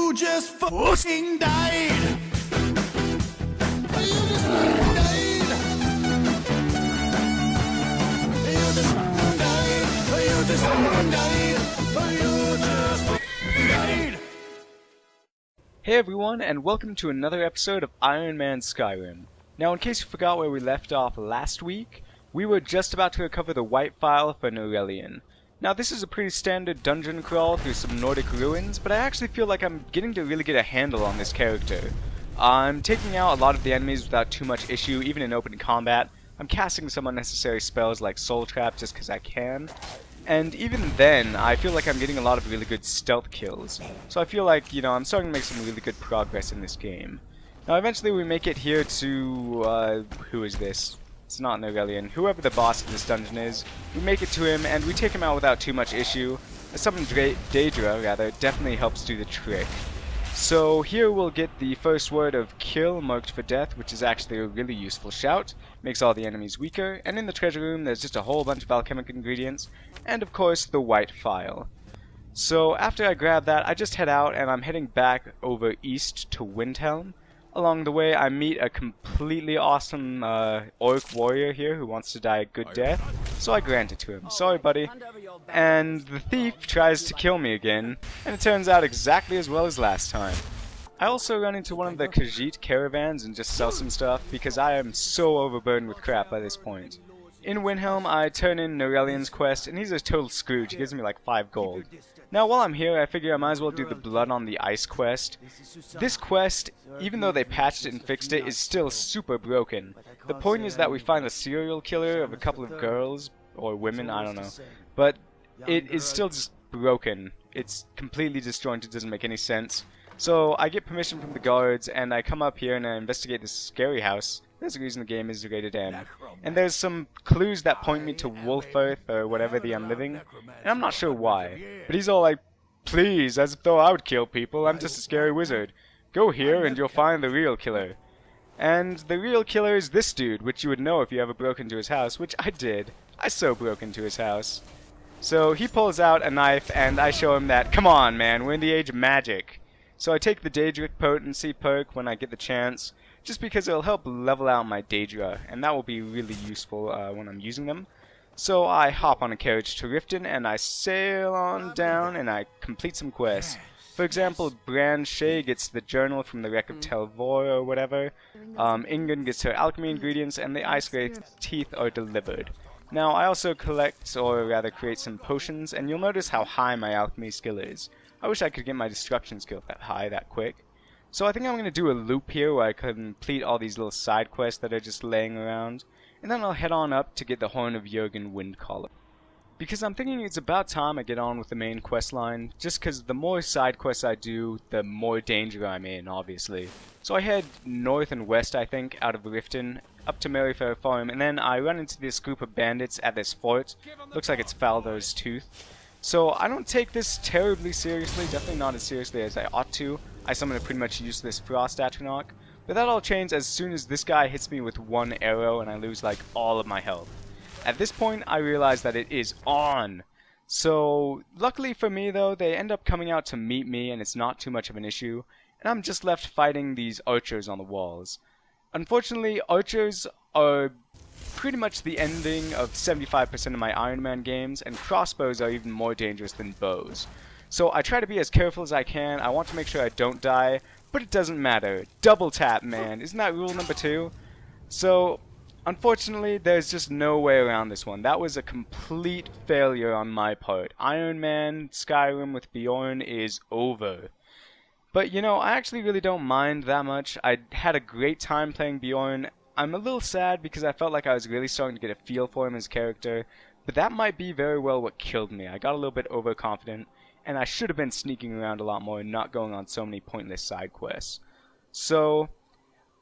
You just fucking died! You just fucking died! You just fucking died! You just fucking died! You just fucking died! Hey everyone, and welcome to another episode of Iron Man Skyrim. Now, in case you forgot where we left off last week, we were just about to recover the White File for Norelian. Now, this is a pretty standard dungeon crawl through some Nordic ruins, but I actually feel like I'm getting to really get a handle on this character. I'm taking out a lot of the enemies without too much issue, even in open combat. I'm casting some unnecessary spells like Soul Trap just because I can. And even then, I feel like I'm getting a lot of really good stealth kills. So I feel like, I'm starting to make some really good progress in this game. Now, eventually we make it here to, who is this? It's not Norelian. Whoever the boss of this dungeon is, we make it to him and we take him out without too much issue. A summoned Daedra, definitely helps do the trick. So here we'll get the first word of kill marked for death, which is actually a really useful shout. Makes all the enemies weaker, and in the treasure room there's just a whole bunch of alchemic ingredients, and of course the white file. So after I grab that, I just head out and I'm heading back over east to Windhelm. Along the way, I meet a completely awesome orc warrior here who wants to die a good death, so I grant it to him. Sorry, buddy. And the thief tries to kill me again, and it turns out exactly as well as last time. I also run into one of the Khajiit caravans and just sell some stuff, because I am so overburdened with crap by this point. In Windhelm, I turn in Norelian's quest, and he's a total Scrooge. He gives me like 5 gold. Now, while I'm here, I figure I might as well do the Blood on the Ice quest. This quest, even though they patched it and fixed it, is still super broken. The point is that we find a serial killer of a couple of girls, or women, I don't know. But it is still just broken. It's completely disjointed, doesn't make any sense. So I get permission from the guards, and I come up here and I investigate this scary house. There's a reason the game is rated M. And there's some clues that point me to Wolfearth or whatever the I'm living. And I'm not sure why. But he's all like, please, as though I would kill people, I'm just a scary wizard. Go here and you'll find the real killer. And the real killer is this dude, which you would know if you ever broke into his house, which I did. I so broke into his house. So he pulls out a knife and I show him that, come on man, we're in the age of magic. So I take the Daedric Potency perk when I get the chance, just because it'll help level out my Daedra, and that will be really useful when I'm using them. So I hop on a carriage to Riften, and I sail on down, and I complete some quests. For example, Brand Shay gets the journal from the wreck of Telvor or whatever, Ingun gets her alchemy ingredients, and the Ice Wraith's teeth are delivered. Now I also collect, or rather create some potions, and you'll notice how high my alchemy skill is. I wish I could get my destruction skill that high that quick. So I think I'm going to do a loop here where I complete all these little side quests that are just laying around, and then I'll head on up to get the Horn of Jurgen Windcaller. Because I'm thinking it's about time I get on with the main quest line, just because the more side quests I do, the more danger I'm in, obviously. So I head north and west, I think, out of Riften, up to Merryfair Farm, and then I run into this group of bandits at this fort. Looks like it's Faldor's Tooth. So I don't take this terribly seriously, definitely not as seriously as I ought to. I summon a pretty much useless Frost Atronach, but that all changes as soon as this guy hits me with one arrow and I lose like all of my health. At this point I realize that it is on. So luckily for me though, they end up coming out to meet me and it's not too much of an issue, and I'm just left fighting these archers on the walls. Unfortunately, archers are pretty much the ending of 75% of my Iron Man games, and crossbows are even more dangerous than bows. So I try to be as careful as I can. I want to make sure I don't die, but it doesn't matter. Double tap, man. Isn't that rule number 2? So, unfortunately, there's just no way around this one. That was a complete failure on my part. Iron Man Skyrim with Bjorn is over. But, I actually really don't mind that much. I had a great time playing Bjorn. I'm a little sad because I felt like I was really starting to get a feel for him as a character, but that might be very well what killed me. I got a little bit overconfident, and I should have been sneaking around a lot more and not going on so many pointless side quests. So,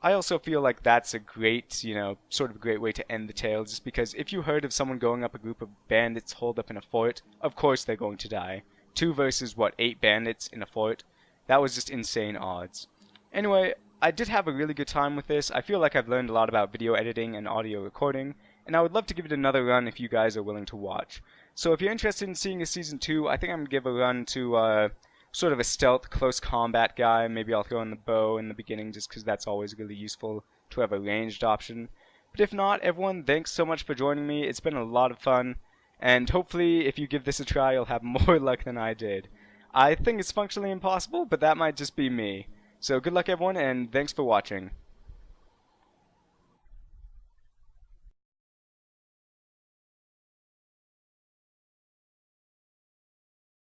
I also feel like that's a great, sort of a great way to end the tale, just because if you heard of someone going up a group of bandits holed up in a fort, of course they're going to die. 2 versus, 8 bandits in a fort? That was just insane odds. Anyway, I did have a really good time with this. I feel like I've learned a lot about video editing and audio recording, and I would love to give it another run if you guys are willing to watch. So if you're interested in seeing a Season 2, I think I'm going to give a run to sort of a stealth, close combat guy. Maybe I'll throw in the bow in the beginning just because that's always really useful to have a ranged option. But if not, everyone, thanks so much for joining me. It's been a lot of fun, and hopefully if you give this a try, you'll have more luck than I did. I think it's functionally impossible, but that might just be me. So good luck everyone, and thanks for watching.